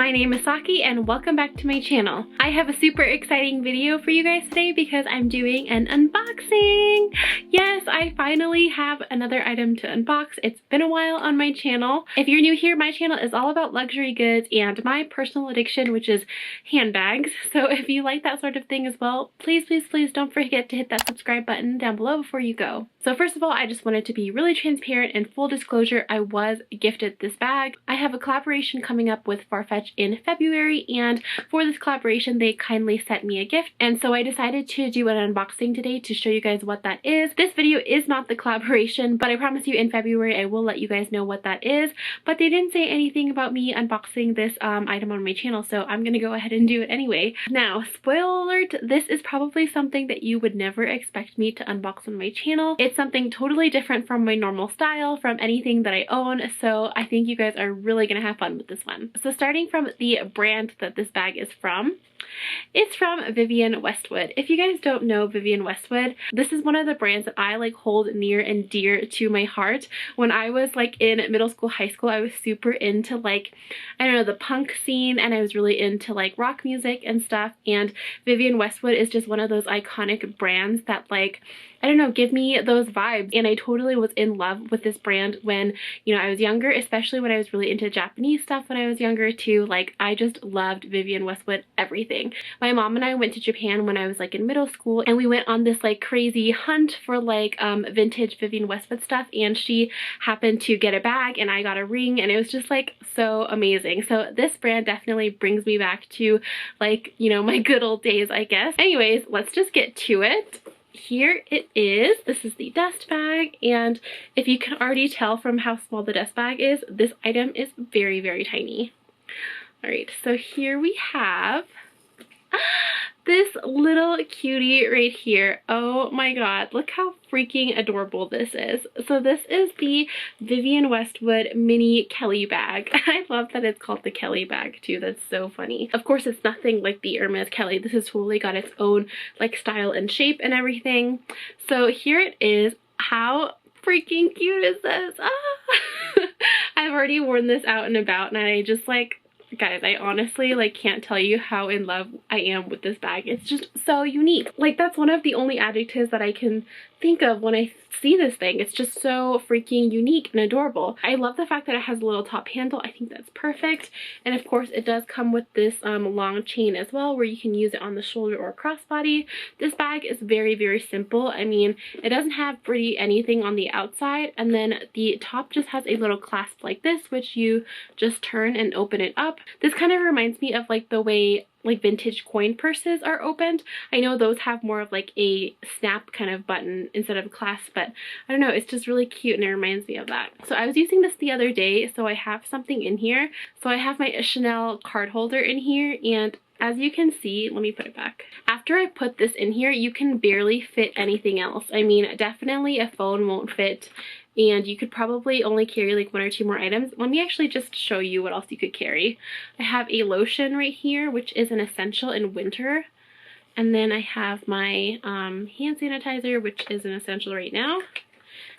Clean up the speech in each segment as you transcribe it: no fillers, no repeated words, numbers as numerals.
my name is Saki and welcome back to my channel. I have a super exciting video for you guys today because I'm doing an unboxing. Yes, I finally have another item to unbox. It's been a while on my channel. If you're new here, my channel is all about luxury goods and my personal addiction, which is handbags. So if you like that sort of thing as well, please don't forget to hit that subscribe button down below before you go. So first of all, I just wanted to be really transparent and full disclosure, I was gifted this bag. I have a collaboration coming up with Farfetch in February, and for this collaboration they kindly sent me a gift, and so I decided to do an unboxing today to show you guys what that is. This video is not the collaboration, but I promise you in February I will let you guys know what that is, but they didn't say anything about me unboxing this item on my channel, so I'm gonna go ahead and do it anyway. Now, spoiler alert, this is probably something that you would never expect me to unbox on my channel. It's something totally different from my normal style, from anything that I own, so I think you guys are really gonna have fun with this one. So starting from the brand that this bag is from, it's from Vivienne Westwood. If you guys don't know Vivienne Westwood, this is one of the brands that I hold near and dear to my heart. When I was in middle school, high school, I was super into I don't know, the punk scene, and I was really into rock music and stuff, and Vivienne Westwood is just one of those iconic brands that I don't know, give me those vibes, and I totally was in love with this brand when, you know, I was younger, especially when I was really into Japanese stuff when I was younger too. I just loved Vivienne Westwood everything. My mom and I went to Japan when I was in middle school, and we went on this crazy hunt for vintage Vivienne Westwood stuff, and she happened to get a bag and I got a ring, and it was just so amazing. So this brand definitely brings me back to you know, my good old days, I guess. Anyways, let's just get to it. Here it is. This is the dust bag, and if you can already tell from how small the dust bag is, this item is very tiny. Alright, so here we have this little cutie right here. Oh my god, look how freaking adorable this is. So this is the Vivienne Westwood mini Kelly bag. I love that it's called the Kelly bag too. That's so funny. Of course, it's nothing like the Hermes Kelly. This has totally got its own style and shape and everything. So here it is. How freaking cute is this? Ah! I've already worn this out and about, and I just guys, I honestly can't tell you how in love I am with this bag. It's just so unique. That's one of the only adjectives that I can think of when I see this thing. It's just so freaking unique and adorable. I love the fact that it has a little top handle. I think that's perfect. And of course it does come with this long chain as well, where you can use it on the shoulder or crossbody. This bag is very simple. I mean, it doesn't have pretty anything on the outside, and then the top just has a little clasp like this, which you just turn and open it up. This kind of reminds me of the way vintage coin purses are opened. I know those have more of a snap kind of button instead of clasp, but I don't know, it's just really cute and it reminds me of that. So I was using this the other day, so I have something in here. So I have my Chanel card holder in here, and as you can see, let me put it back. After I put this in here, you can barely fit anything else. I mean, definitely a phone won't fit, and you could probably only carry one or two more items. Let me actually just show you what else you could carry. I have a lotion right here, which is an essential in winter. And then I have my hand sanitizer, which is an essential right now.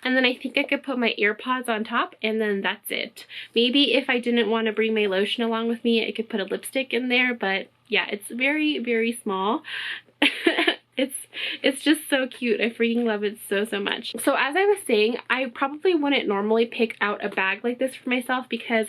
And then I think I could put my AirPods on top, and then that's it. Maybe if I didn't want to bring my lotion along with me, I could put a lipstick in there, but yeah, it's very small. It's just so cute. I freaking love it so much. So as I was saying, I probably wouldn't normally pick out a bag like this for myself because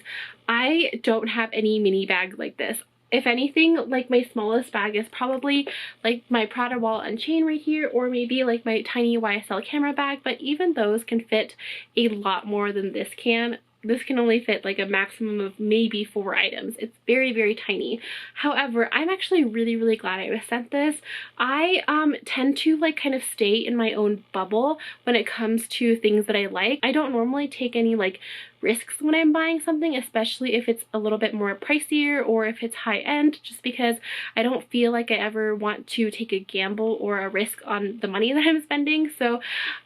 I don't have any mini bags like this. If anything, my smallest bag is probably my Prada wallet and chain right here, or maybe my tiny YSL camera bag, but even those can fit a lot more than this can. This can only fit a maximum of maybe 4 items. It's very tiny. However, I'm actually really glad I was sent this. I tend to kind of stay in my own bubble when it comes to things that I like. I don't normally take any risks when I'm buying something, especially if it's a little bit more pricier or if it's high end, just because I don't feel like I ever want to take a gamble or a risk on the money that I'm spending. So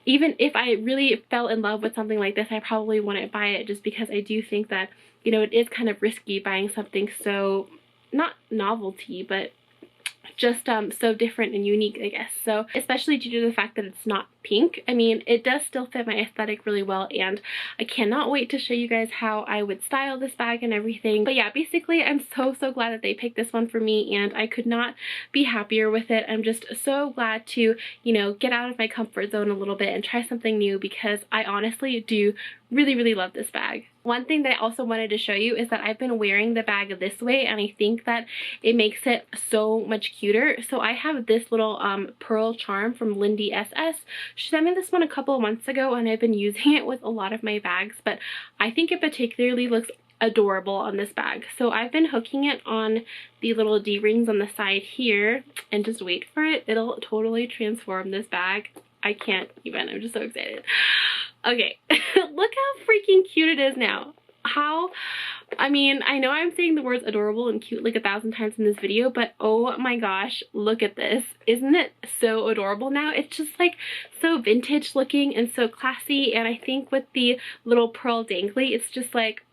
even if I really fell in love with something like this, I probably wouldn't buy it, just because I do think that, you know, it is kind of risky buying something so, not novelty, but just so different and unique, I guess. So especially due to the fact that it's not pink. I mean, it does still fit my aesthetic really well, and I cannot wait to show you guys how I would style this bag and everything. But yeah, basically I'm so glad that they picked this one for me, and I could not be happier with it. I'm just so glad to, you know, get out of my comfort zone a little bit and try something new, because I honestly do really love this bag. One thing that I also wanted to show you is that I've been wearing the bag this way, and I think that it makes it so much cuter. So I have this little pearl charm from Lindy SS. She sent me this one a couple of months ago, and I've been using it with a lot of my bags, but I think it particularly looks adorable on this bag. So I've been hooking it on the little D-rings on the side here, and just wait for it. It'll totally transform this bag. I can't even. I'm just so excited. Okay, look how freaking cute it is now. I mean, I know I'm saying the words adorable and cute like 1,000 times in this video, but oh my gosh, look at this. Isn't it so adorable now? It's just like so vintage looking and so classy, and I think with the little pearl dangly, it's just like,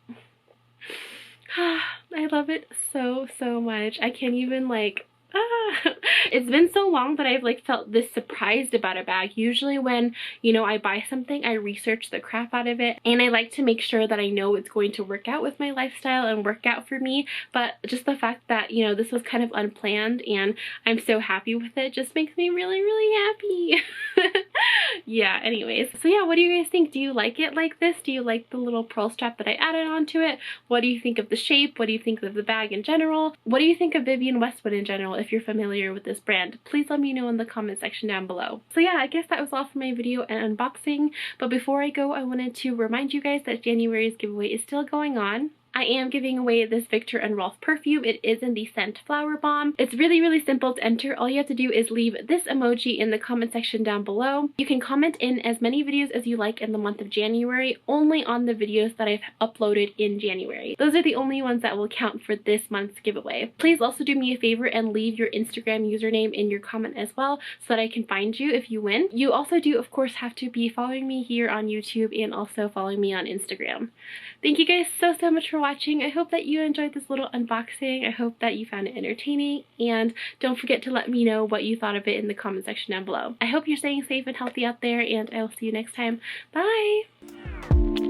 I love it so much. I can't even like, it's been so long that I've like felt this surprised about a bag. Usually when, you know, I buy something, I research the crap out of it, and I like to make sure that I know it's going to work out with my lifestyle and work out for me. But just the fact that, you know, this was kind of unplanned and I'm so happy with it just makes me really happy. Yeah, anyways, so yeah, what do you guys think? Do you like it like this? Do you like the little pearl strap that I added onto it? What do you think of the shape? What do you think of the bag in general? What do you think of Vivienne Westwood in general? If you're familiar with this brand, please let me know in the comment section down below. So yeah, I guess that was all for my video and unboxing, but before I go, I wanted to remind you guys that January's giveaway is still going on. I am giving away this Viktor and Rolf perfume. It is in the scent Flower Bomb. It's really simple to enter. All you have to do is leave this emoji in the comment section down below. You can comment in as many videos as you like in the month of January, only on the videos that I've uploaded in January. Those are the only ones that will count for this month's giveaway. Please also do me a favor and leave your Instagram username in your comment as well, so that I can find you if you win. You also do, of course, have to be following me here on YouTube and also following me on Instagram. Thank you guys so much for watching. I hope that you enjoyed this little unboxing. I hope that you found it entertaining, and don't forget to let me know what you thought of it in the comment section down below. I hope you're staying safe and healthy out there, and I will see you next time. Bye!